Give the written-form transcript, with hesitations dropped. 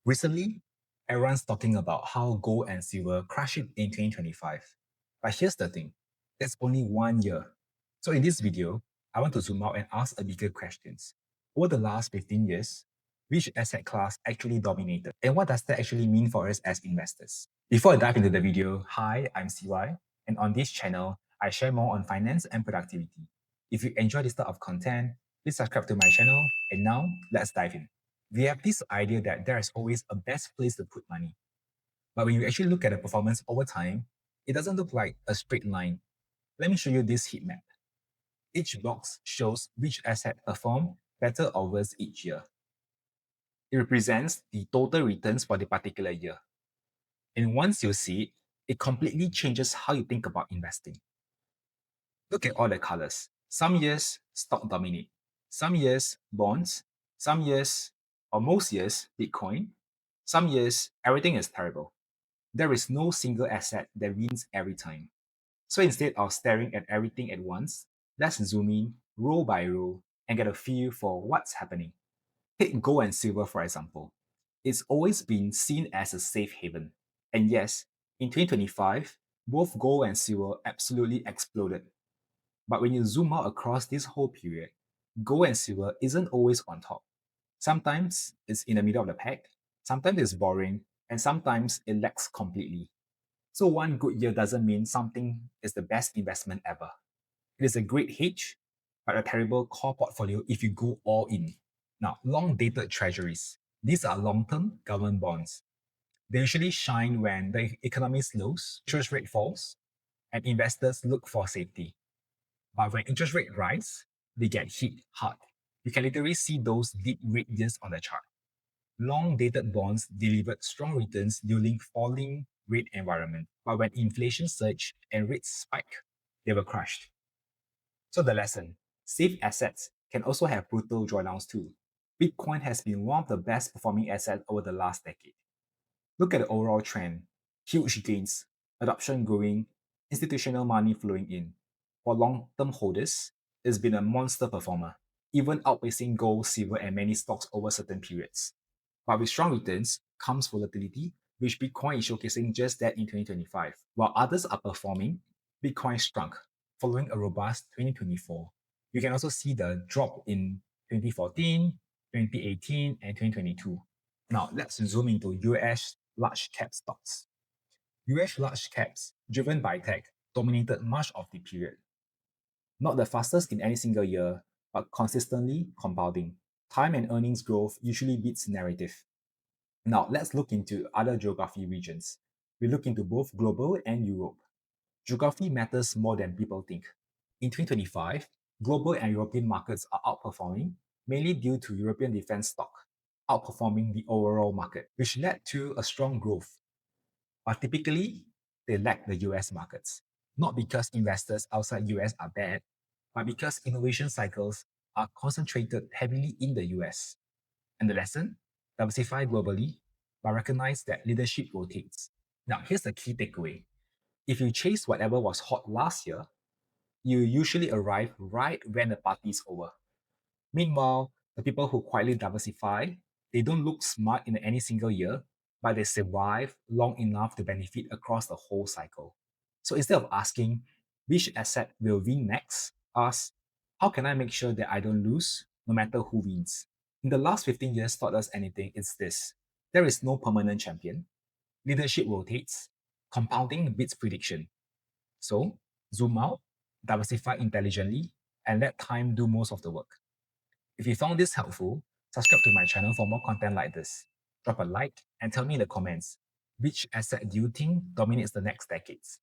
Recently, everyone's talking about how gold and silver crashed it in 2025. But here's the thing, that's only 1 year. So in this video, I want to zoom out and ask a bigger questions. Over the last 15 years, which asset class actually dominated? And what does that actually mean for us as investors? Before I dive into the video, hi, I'm CY, and on this channel, I share more on finance and productivity. If you enjoy this type of content, please subscribe to my channel, and now let's dive in. We have this idea that there is always a best place to put money. But when you actually look at the performance over time, it doesn't look like a straight line. Let me show you this heat map. Each box shows which asset performed better or worse each year. It represents the total returns for the particular year. And once you see it, it completely changes how you think about investing. Look at all the colors. Some years, stock dominate. Some years, bonds. Some years, or most years, Bitcoin. Some years, everything is terrible. There is no single asset that wins every time. So instead of staring at everything at once, let's zoom in row by row and get a feel for what's happening. Take gold and silver, for example. It's always been seen as a safe haven. And yes, in 2025, both gold and silver absolutely exploded. But when you zoom out across this whole period, gold and silver isn't always on top. Sometimes it's in the middle of the pack, sometimes it's boring, and sometimes it lacks completely. So one good year doesn't mean something is the best investment ever. It is a great hedge, but a terrible core portfolio if you go all in. Now, long-dated treasuries. These are long-term government bonds. They usually shine when the economy slows, interest rate falls, and investors look for safety. But when interest rate rise, they get hit hard. You can literally see those deep red years on the chart. Long-dated bonds delivered strong returns during falling rate environment, but when inflation surged and rates spiked, they were crushed. So the lesson, safe assets can also have brutal drawdowns too. Bitcoin has been one of the best performing assets over the last decade. Look at the overall trend. Huge gains, adoption growing, institutional money flowing in. For long-term holders, it's been a monster performer, even outpacing gold, silver, and many stocks over certain periods. But with strong returns comes volatility, which Bitcoin is showcasing just that in 2025. While others are performing, Bitcoin shrunk following a robust 2024. You can also see the drop in 2014, 2018, and 2022. Now, let's zoom into US large cap stocks. US large caps, driven by tech, dominated much of the period. Not the fastest in any single year, but consistently compounding. Time and earnings growth usually beats narrative. Now, let's look into other geography regions. We look into both global and Europe. Geography matters more than people think. In 2025, global and European markets are outperforming, mainly due to European defense stock outperforming the overall market, which led to a strong growth. But typically, they lag the US markets, not because investors outside US are bad, but because innovation cycles are concentrated heavily in the US. And the lesson? Diversify globally, but recognize that leadership rotates. Now, here's the key takeaway. If you chase whatever was hot last year, you usually arrive right when the party's over. Meanwhile, the people who quietly diversify, they don't look smart in any single year, but they survive long enough to benefit across the whole cycle. So instead of asking, which asset will win next, ask, how can I make sure that I don't lose no matter who wins? In the last 15 years taught us anything, it's this. There is no permanent champion. Leadership rotates. Compounding beats prediction. So, zoom out, diversify intelligently, and let time do most of the work. If you found this helpful, subscribe to my channel for more content like this. Drop a like and tell me in the comments, which asset do you think dominates the next decades?